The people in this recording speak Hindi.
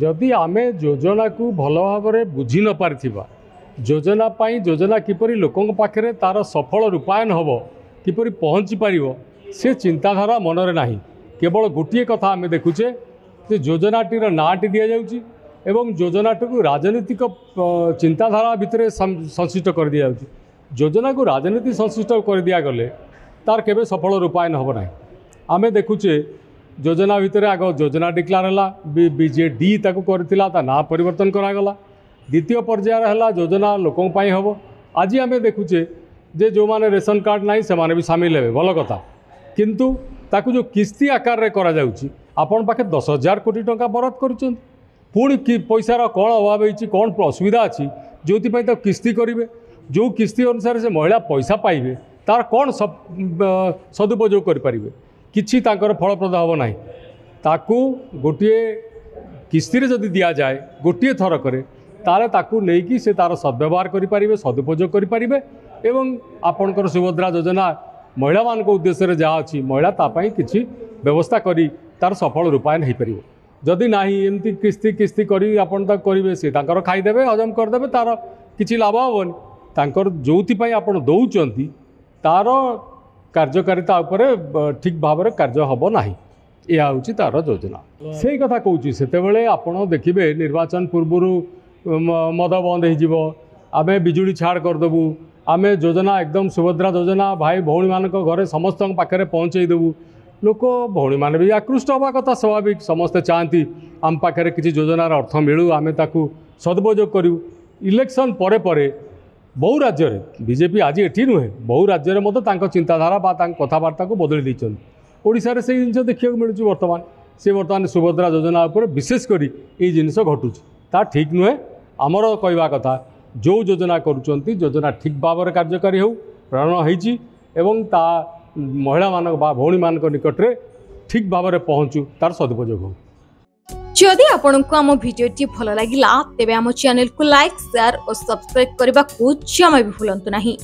जदि आमे योजना को भल भाव में बुझी न पारिथिबा योजना पाई योजना किपरि लोकों पाखरे तार सफल रूपायन हम किपरि पहुँची पारिबो से चिंताधारा मनरे नाही। केवल गोटे कथा आम देखुचे जे योजनाटीर नाटी दि जाउची एवं योजनाटी को राजनीतिक चिंताधारा भितर संश्लिष्ट कर दि जाउची। योजना को राजनीति संश्लिष्ट कर दिया गले तार केबे सफल रूपायन हम ना। आम देखुचे योजना भितर आग योजना डिक्लेयर है बीजेडी ताकू करथिला ता ना परिवर्तन करागला। द्वितीय पर्यायर है योजना लोकों पाई हम। आज आम देखुचे जे जो माने रेशन कार्ड नहीं से माने भी सामिल हे भल कथा किंतु ताकू जो किस्ती आकार रे करा जाउची आपण पाखे 10,000 कोटी टंका बराद करुछन पुणी कि पैसार कौन अभाव होती कौन असुविधा अच्छी जो तो किस्ती करेंगे जो किस्ती अनुसार से महिला पैसा पाइबे तार कौन सदुपयोग करें किसी फलप्रद हम ना ताकू गोटे किस्ती जदि दि जाए गोटे थर करे ताले ताकू नहीं से तार सद्व्यवहार करें सदुपयोग करें एवं आपणकर सुभद्रा योजना महिला मान उद्देश्य जहाँ अच्छी महिला तापाई किसी व्यवस्था करी तार सफल रूपायन हो पार। जदि नाही एमती किस्ती किस्ती करी आपन तक करेंगे सी तांकर खाईदेवे हजम करदे तार किसी लाभ हेनी तांकर जोपाई आप दौरान तार कार्यकारिता उपरे ठीक भाव में कार्य हम ना यह हूँ तार योजना से कथा कहूँ से आपड़ देखिए निर्वाचन पूर्वर मद बंद हो आम बिजुली छाड़ करदेबू आम योजना एकदम सुभद्रा योजना भाई भौणी मान घरे समस्त पाखे पहुँचईदेबू लोक भौणी मैंने भी आकृष्ट हवा कथा स्वाभाविक समस्ते चाहती आम पाखे किसी योजनार अर्थ मिलू आम ताकू सदुपयोग करूँ। इलेक्शन परे परे बहु राज्य में बीजेपी आज एटी नुहे बहु राज्य में चिंताधारा कथबार्ता को बदली देते ओडिशा से जिन देखा मिलूँ बर्तमान से बर्तमान सुभद्रा योजना उपर विशेषकर ये जिनस घटुच ता ठीक नुहे। आमर कहवा कथा जो योजना करुँच योजना ठीक भाव में कार्यकारी हो प्रेरण होती ता महिला मान भौणी मान निकट में ठीक भाव में पहुँचू तार सदुपयोग हो। जदि आपंक आम भिडी भल लगा तेब आम चैनल को लाइक शेयर और सब्सक्राइब करने को जमा भी भूलु नहीं।